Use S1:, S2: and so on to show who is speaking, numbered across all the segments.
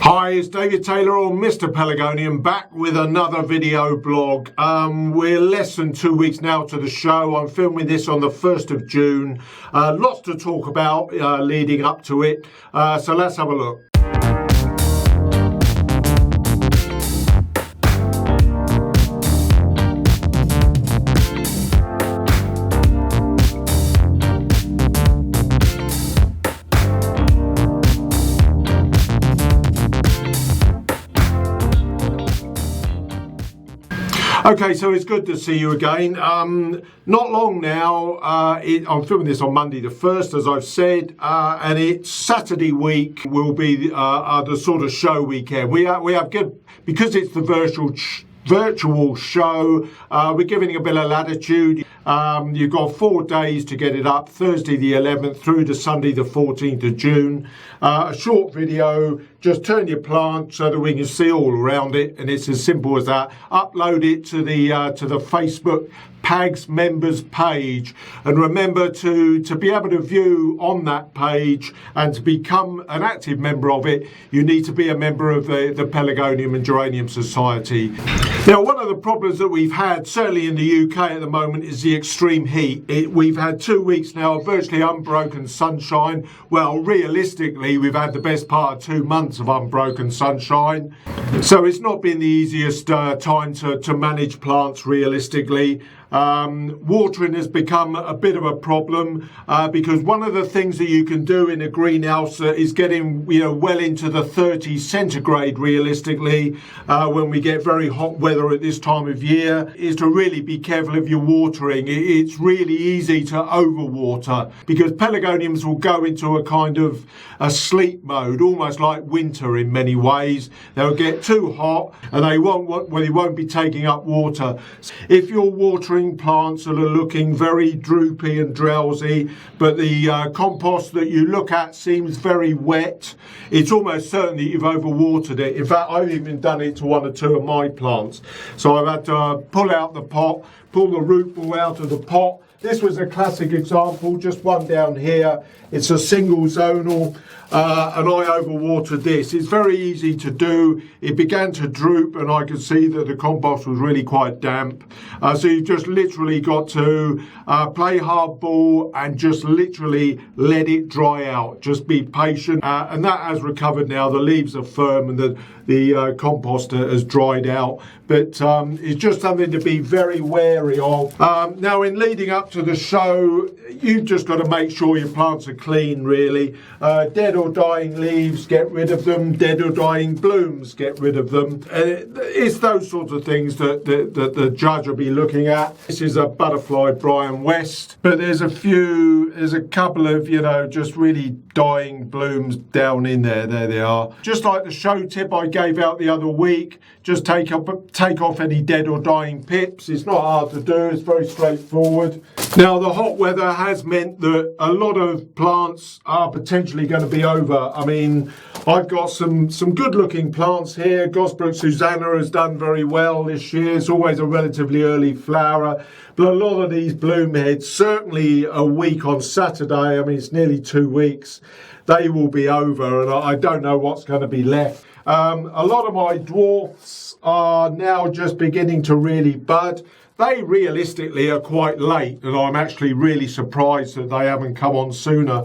S1: Hi, it's David Taylor or Mr Pelargonium back with another video blog. We're less than 2 weeks now to the show. I'm filming this on the 1st of June. Lots to talk about leading up to it. So let's have a look. Okay, so it's good to see you again. Not long now, I'm filming this on Monday the 1st, as I've said, and it's Saturday week will be the sort of show weekend. We have good, because it's the virtual show, we're giving a bit of latitude. You've got 4 days to get it up, Thursday the 11th through to Sunday the 14th of June. A short video, just turn your plant so that we can see all around it, and it's as simple as that. Upload it to the Facebook PAGS members page, and remember to be able to view on that page and to become an active member of it, you need to be a member of the Pelargonium and Geranium Society. Now, one of the problems that we've had, certainly in the UK at the moment, is the extreme heat. We've had 2 weeks now of virtually unbroken sunshine. Well, realistically, we've had the best part of 2 months of unbroken sunshine. So it's not been the easiest time to manage plants realistically. Watering has become a bit of a problem because one of the things that you can do in a greenhouse is getting well into the 30 centigrade realistically when we get very hot weather at this time of year, is to really be careful of your watering. It's really easy to overwater because pelargoniums will go into a kind of a sleep mode, almost like winter in many ways. They'll get too hot and they won't be taking up water. If you're watering plants that are looking very droopy and drowsy, but the compost that you look at seems very wet, it's almost certain that you've overwatered it. In fact, I've even done it to 1 or 2 of my plants. So I've had to pull out the pot, pull the root ball out of the pot. This was a classic example, just one down here. It's a single zonal, and I overwatered this. It's very easy to do. It began to droop, and I could see that the compost was really quite damp. So you just literally got to play hardball and just literally let it dry out. Just be patient, and that has recovered now. The leaves are firm, and the compost has dried out. But it's just something to be very wary of. Now, in leading up to the show, you've just got to make sure your plants are clean, really. Dead or dying leaves, get rid of them. Dead or dying blooms, get rid of them. And it's those sorts of things that the judge will be looking at. This is a butterfly Brian West, but there's a couple of, just really dying blooms down in there. There they are. Just like the show tip I gave out the other week, just take off any dead or dying pips. It's not hard to do, it's very straightforward. Now, the hot weather has meant that a lot of plants are potentially going to be over. I mean, I've got some good looking plants here. Gosbrook Susanna has done very well this year. It's always a relatively early flower. But a lot of these bloom heads, certainly a week on Saturday, I mean, it's nearly 2 weeks, they will be over, and I don't know what's going to be left. A lot of my dwarfs are now just beginning to really bud. They realistically are quite late, and I'm actually really surprised that they haven't come on sooner.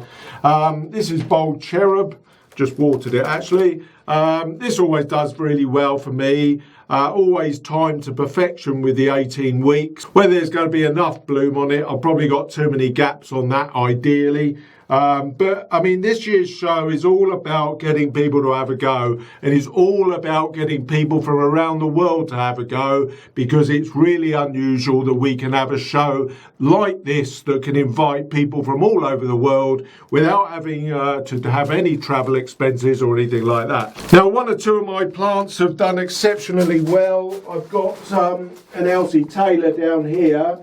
S1: This is Bold Cherub, just watered it actually. This always does really well for me. Always timed to perfection with the 18 weeks. Whether there's going to be enough bloom on it, I've probably got too many gaps on that ideally. But I mean, this year's show is all about getting people to have a go, and it's all about getting people from around the world to have a go, because it's really unusual that we can have a show like this that can invite people from all over the world without having to have any travel expenses or anything like that. Now, 1 or 2 of my plants have done exceptionally well. I've got an Elsie Taylor down here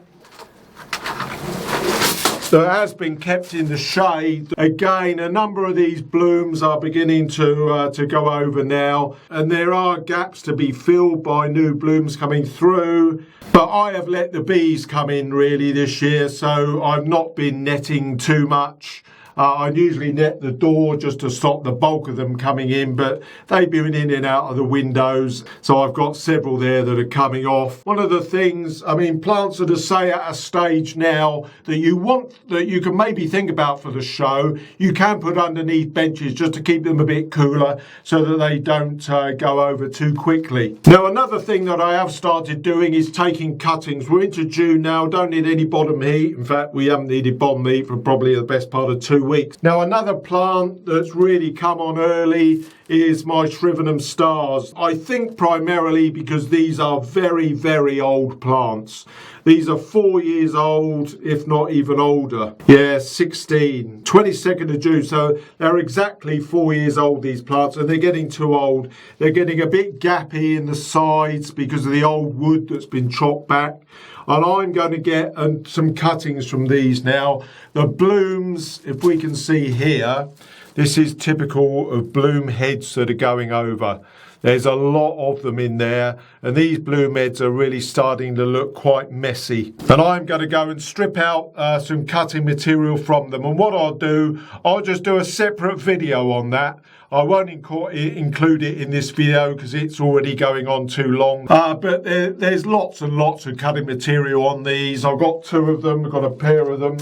S1: that has been kept in the shade. Again, a number of these blooms are beginning to go over now, and there are gaps to be filled by new blooms coming through. But I have let the bees come in really this year, so I've not been netting too much. I usually net the door just to stop the bulk of them coming in, but they've been in and out of the windows, so I've got several there that are coming off. One of the things, I mean, plants are to say at a stage now that you can maybe think about for the show, you can put underneath benches just to keep them a bit cooler so that they don't go over too quickly. Now, another thing that I have started doing is taking cuttings. We're into June now, don't need any bottom heat. In fact, we haven't needed bottom heat for probably the best part of 2 weeks. Now, another plant that's really come on early is my Shrivenham Stars. I think primarily because these are very, very old plants. These are 4 years old, if not even older. Yeah, 16. 22nd of June, so they're exactly 4 years old, these plants, and they're getting too old. They're getting a bit gappy in the sides because of the old wood that's been chopped back. And I'm going to get some cuttings from these now. The blooms, if we can see here, this is typical of bloom heads that are going over. There's a lot of them in there, and these bloom heads are really starting to look quite messy. And I'm going to go and strip out some cutting material from them. And what I'll just do a separate video on that. I won't include it in this video because it's already going on too long. But there's lots and lots of cutting material on these. I've got 2 of them, I've got a pair of them.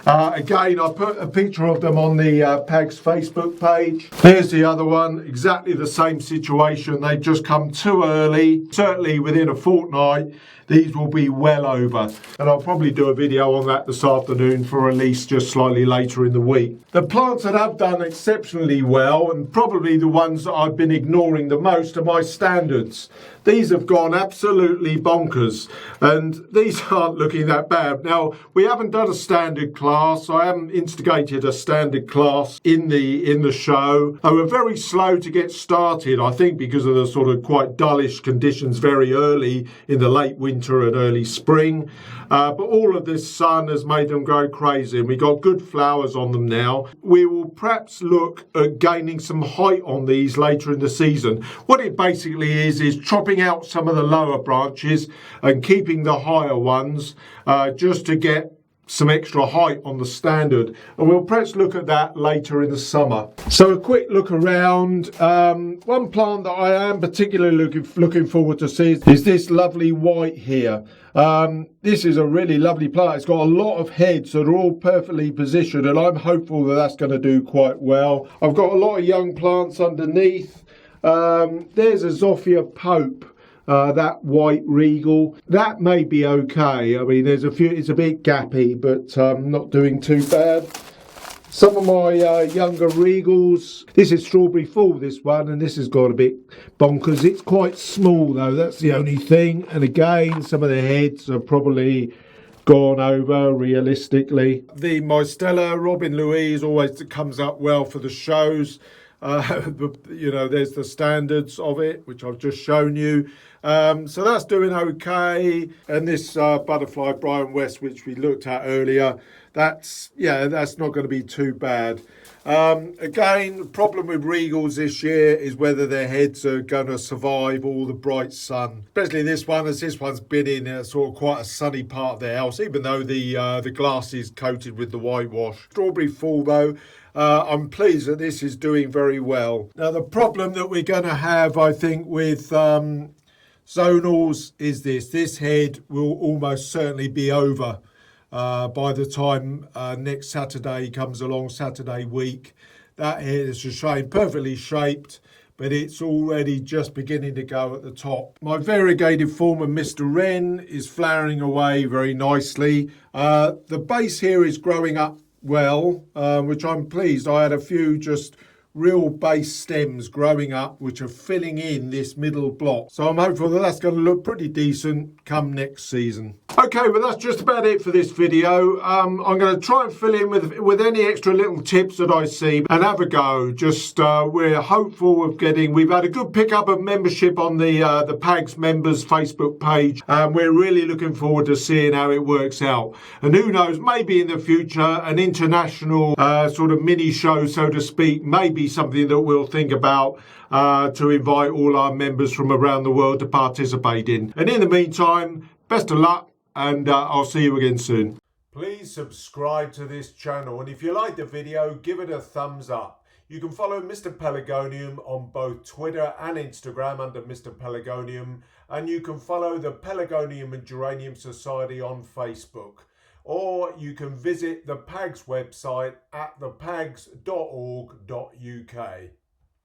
S1: Again, I put a picture of them on the PAG's Facebook page. Here's the other one, exactly the same situation. They've just come too early. Certainly within a fortnight, these will be well over. And I'll probably do a video on that this afternoon for release just slightly later in the week. The plants that have done exceptionally well, and probably the ones that I've been ignoring the most, are my standards. These have gone absolutely bonkers, and these aren't looking that bad. Now, we haven't done a standard class. I haven't instigated a standard class in the show. They were very slow to get started, I think, because of the sort of quite dullish conditions very early in the late winter and early spring. But all of this sun has made them go crazy, and we got good flowers on them now. We will perhaps look at gaining some height on these later in the season. What it basically is chopping out some of the lower branches and keeping the higher ones just to get some extra height on the standard, and we'll perhaps look at that later in the summer. So a quick look around. One plant that I am particularly looking forward to seeing is this lovely white here. This is a really lovely plant. It's got a lot of heads that are all perfectly positioned, and I'm hopeful that that's going to do quite well. I've got a lot of young plants underneath. There's a Zophia Pope. That white regal, that may be okay. I mean, there's a few, it's a bit gappy, but not doing too bad. Some of my younger regals, this is Strawberry Fall, this one, and this has got a bit bonkers. It's quite small though, that's the only thing. And again, some of the heads are probably gone over realistically. My Stella Robin Louise always comes up well for the shows. You know, there's the standards of it, which I've just shown you. So that's doing okay. And this butterfly Brian West, which we looked at earlier, that's not going to be too bad. Again, the problem with regals this year is whether their heads are going to survive all the bright sun. Especially this one, as this one's been in a sort of quite a sunny part of the house, even though the glass is coated with the whitewash. Strawberry Fall though, I'm pleased that this is doing very well. Now the problem that we're going to have, I think, with zonals is this head will almost certainly be over by the time next Saturday comes along, Saturday week. That head is a shame, perfectly shaped, but it's already just beginning to go at the top. My variegated form of Mr Wren is flowering away very nicely. The base here is growing up well, which I'm pleased. I had a few just real base stems growing up which are filling in this middle block, so I'm hopeful that that's going to look pretty decent come next season. Okay, well that's just about it for this video. I'm going to try and fill in with any extra little tips that I see and have a go. Just we're hopeful of we've had a good pickup of membership on the PAG's members Facebook page, and we're really looking forward to seeing how it works out. And who knows, maybe in the future an international sort of mini show, so to speak, maybe something that we'll think about to invite all our members from around the world to participate in. And in the meantime, best of luck, and I'll see you again soon. Please subscribe to this channel, and if you like the video, give it a thumbs up. You can follow Mr Pelargonium on both Twitter and Instagram under Mr Pelargonium, and you can follow the Pelargonium and Geranium Society on Facebook. Or you can visit the PAGS website at thepags.org.uk.